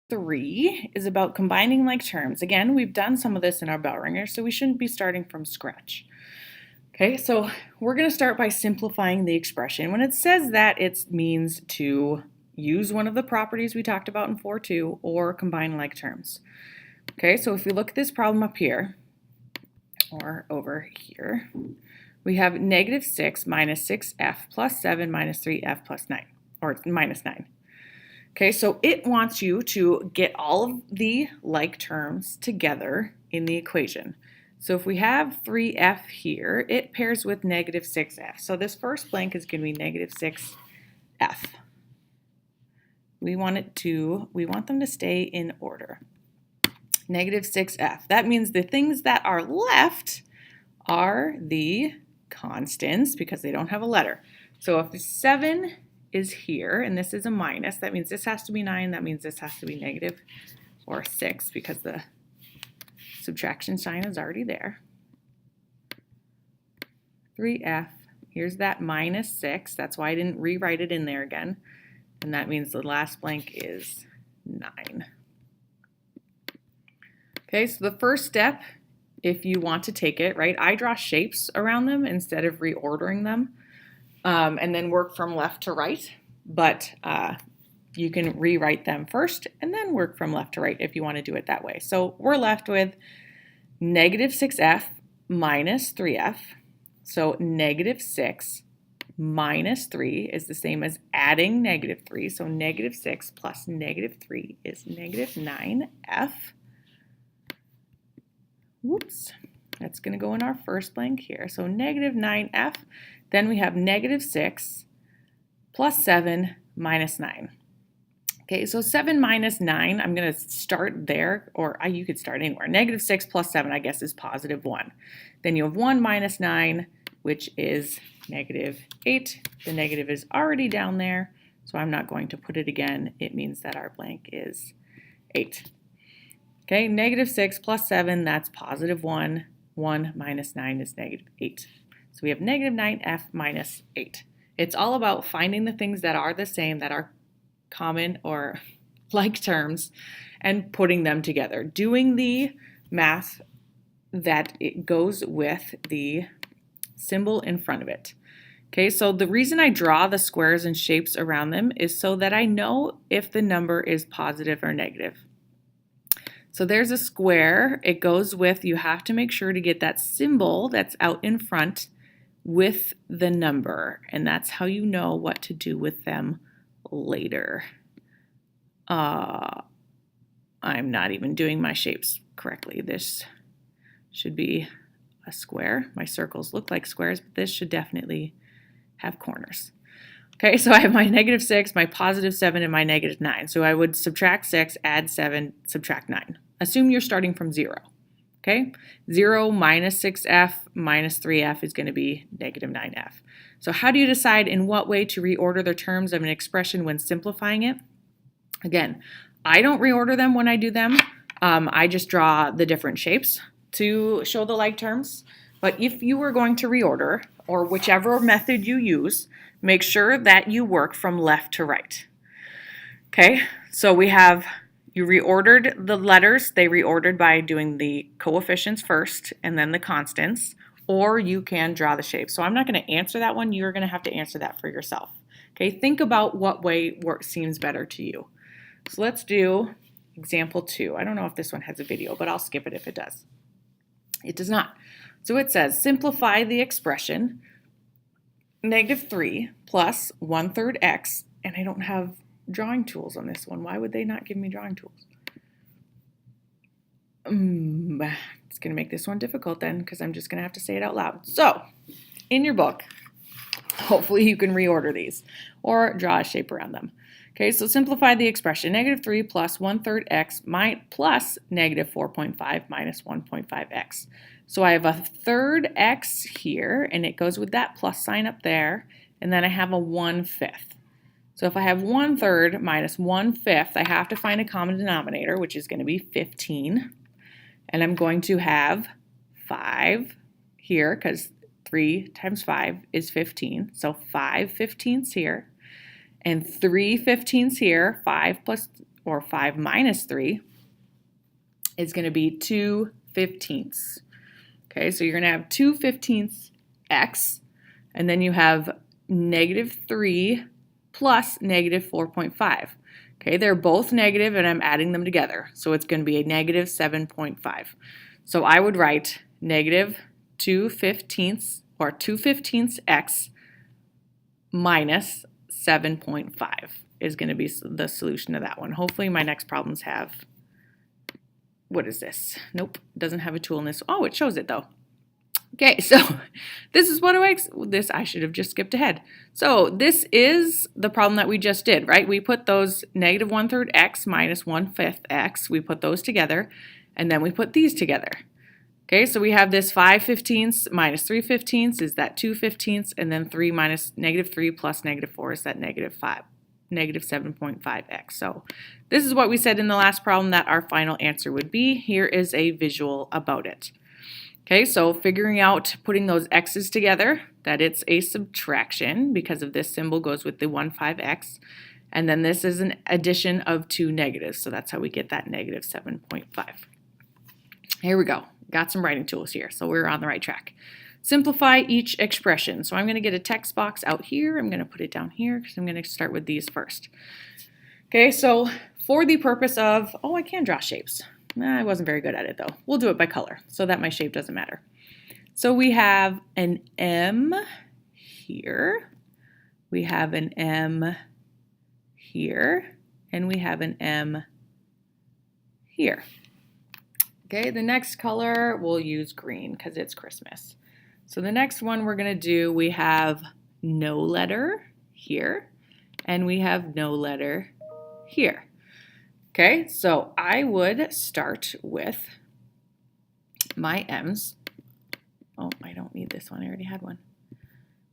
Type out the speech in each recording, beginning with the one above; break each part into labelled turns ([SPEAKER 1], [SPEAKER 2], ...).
[SPEAKER 1] 3 is about combining like terms. Again, we've done some of this in our bell ringer, so we shouldn't be starting from scratch. Okay, so we're going to start by simplifying the expression. When it says that, it means to use one of the properties we talked about in 4.2 or combine like terms. Okay, so if we look at this problem up here, or over here, we have negative 6 minus 6f plus 7 minus 3f plus 9, or minus 9. Okay, so it wants you to get all of the like terms together in the equation. So if we have 3f here, it pairs with negative 6f. So this first blank is going to be negative 6f. We want them to stay in order. Negative 6f. That means the things that are left are the constants because they don't have a letter. So if 7 is here and this is a minus, that means this has to be 9, that means this has to be negative or 6 because the subtraction sign is already there. 3f, here's that minus 6, that's why I didn't rewrite it in there again, and that means the last blank is 9. Okay, so the first step, if you want to take it, right, I draw shapes around them instead of reordering them, and then work from left to right, but you can rewrite them first and then work from left to right if you want to do it that way. So we're left with negative 6f minus 3f. So negative 6 minus 3 is the same as adding negative 3. So negative 6 plus negative 3 is negative 9f. Whoops, that's going to go in our first blank here. So negative 9f. Then we have negative 6 plus 7 minus 9. Okay, so 7 minus 9, I'm going to start there, or you could start anywhere. Negative 6 plus 7, I guess, is positive 1. Then you have 1 minus 9, which is negative 8. The negative is already down there, so I'm not going to put it again. It means that our blank is 8. Okay, negative 6 plus 7, that's positive 1. 1 minus 9 is negative 8. So we have negative 9f minus 8. It's all about finding the things that are the same, that are common or like terms, and putting them together. Doing the math that it goes with the symbol in front of it. Okay, so the reason I draw the squares and shapes around them is so that I know if the number is positive or negative. So there's a square. It goes with, you have to make sure to get that symbol that's out in front with the number, and that's how you know what to do with them later. I'm not even doing my shapes correctly. This should be a square. My circles look like squares, but this should definitely have corners. Okay, so I have my negative 6, my positive 7, and my negative 9. So I would subtract 6, add 7, subtract 9. Assume you're starting from 0. Okay, 0 minus 6f minus 3f is going to be negative 9f. So how do you decide in what way to reorder the terms of an expression when simplifying it? Again, I don't reorder them when I do them. I just draw the different shapes to show the like terms. But if you were going to reorder, or whichever method you use, make sure that you work from left to right. Okay, so you reordered the letters. They reordered by doing the coefficients first and then the constants, or you can draw the shape. So I'm not going to answer that one. You're going to have to answer that for yourself. Okay, think about what way seems better to you. So let's do example 2. I don't know if this one has a video, but I'll skip it if it does. It does not. So it says, simplify the expression negative 3 plus 1/3 x, and I don't have drawing tools on this one. Why would they not give me drawing tools? It's going to make this one difficult then, because I'm just going to have to say it out loud. So, in your book, hopefully you can reorder these or draw a shape around them. Okay, so simplify the expression. Negative 3 plus 1/3 x plus negative 4.5 minus 1.5x. So I have a third x here, and it goes with that plus sign up there, and then I have a 1/5. So if I have 1/3 minus 1/5, I have to find a common denominator, which is going to be 15. And I'm going to have 5 here, because 3 times 5 is 15. So 5 15ths here, and 3 15ths here. 5 plus or 5 minus 3, is going to be 2/15. Okay, so you're going to have 2/15 x, and then you have -3 plus -4.5. Okay, they're both negative, and I'm adding them together. So it's going to be a -7.5. So I would write -2/15 or 2/15 x minus 7.5 is going to be the solution to that one. Hopefully my next problems have, what is this? Nope, doesn't have a tool in this. Oh, it shows it though. Okay, so this is I should have just skipped ahead. So this is the problem that we just did, right? We put those -1/3 x minus 1/5 x, we put those together, and then we put these together. Okay, so we have this 5/15 minus 3/15 is that 2/15, and then 3 minus -3 plus -4 is that -7.5x. So this is what we said in the last problem that our final answer would be. Here is a visual about it. Okay, so figuring out putting those x's together, that it's a subtraction because of this symbol goes with the 1,5x. And then this is an addition of two negatives, so that's how we get that -7.5. Here we go. Got some writing tools here, so we're on the right track. Simplify each expression. So I'm going to get a text box out here. I'm going to put it down here because I'm going to start with these first. Okay, so for the purpose of, I can draw shapes. I wasn't very good at it though. We'll do it by color so that my shape doesn't matter. So we have an M here, we have an M here, and we have an M here. Okay, the next color we'll use green because it's Christmas. So the next one we're going to do, we have no letter here, and we have no letter here. Okay, so I would start with my M's. Oh, I don't need this one. I already had one.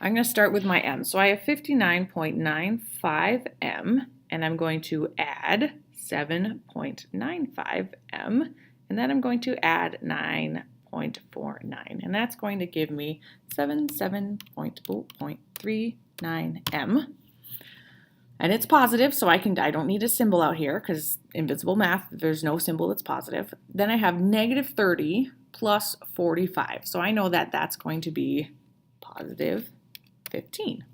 [SPEAKER 1] I'm going to start with my M. So I have 59.95 M, and I'm going to add 7.95 M, and then I'm going to add 9.49, and that's going to give me 7.39 M. And it's positive, so I don't need a symbol out here because invisible math, there's no symbol that's positive. Then I have -30 plus 45. So I know that that's going to be positive 15.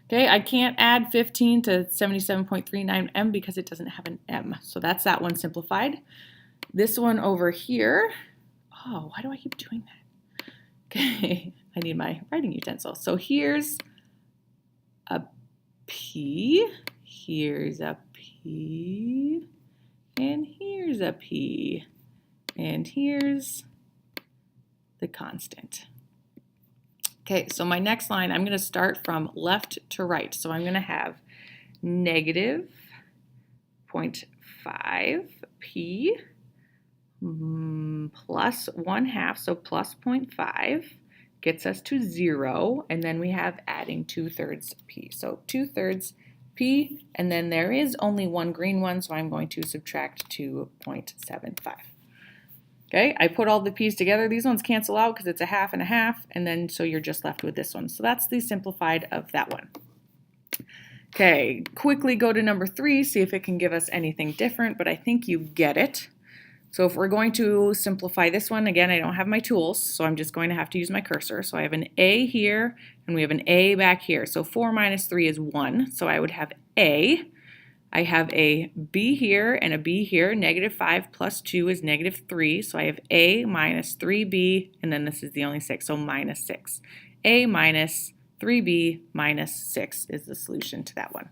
[SPEAKER 1] Okay, I can't add 15 to 77.39 M because it doesn't have an M. So that's that one simplified. This one over here, why do I keep doing that? Okay, I need my writing utensil. So here's a P, here's a P, and here's a P, and here's the constant. Okay, so my next line, I'm going to start from left to right. So I'm going to have -0.5 P plus 1/2, so plus 0.5. Gets us to 0, and then we have adding 2/3 P. So 2/3 P, and then there is only one green one, so I'm going to subtract 2.75. Okay, I put all the P's together. These ones cancel out because it's a half and a half, and then so you're just left with this one. So that's the simplified of that one. Okay, quickly go to number 3, see if it can give us anything different, but I think you get it. So if we're going to simplify this one, again, I don't have my tools, so I'm just going to have to use my cursor. So I have an A here, and we have an A back here. So 4 minus 3 is 1, so I would have A. I have a B here and a B here. -5 plus 2 is -3, so I have A minus 3B, and then this is the only 6, so -6. A minus 3B minus 6 is the solution to that one.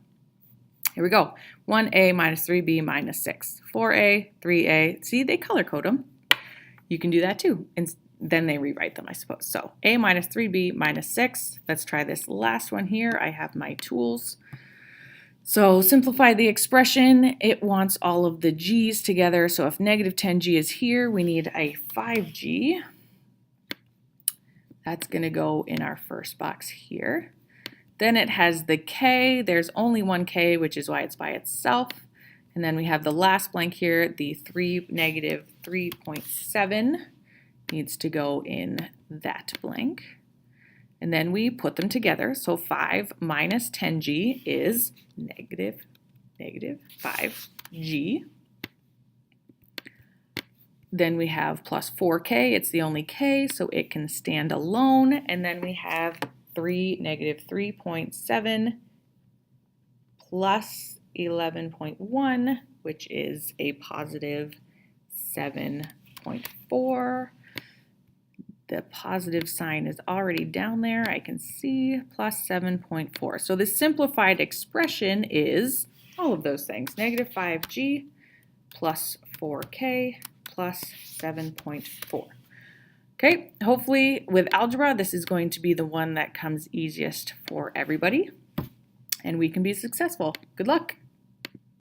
[SPEAKER 1] Here we go. 1A minus 3B minus 6. 4A, 3A. See, they color code them. You can do that too. And then they rewrite them, I suppose. So A minus 3B minus 6. Let's try this last one here. I have my tools. So simplify the expression. It wants all of the G's together. So if -10G is here, we need a 5G. That's going to go in our first box here. Then it has the K. There's only one K, which is why it's by itself. And then we have the last blank here, the -3.7 needs to go in that blank. And then we put them together. So 5 minus 10G is negative 5g. Then we have plus 4k, it's the only k, so it can stand alone. And then we have negative 3.7 plus 11.1, which is a positive 7.4. The positive sign is already down there. I can see plus 7.4. So the simplified expression is all of those things. Negative 5g plus 4k plus 7.4. Okay, hopefully with algebra, this is going to be the one that comes easiest for everybody, and we can be successful. Good luck.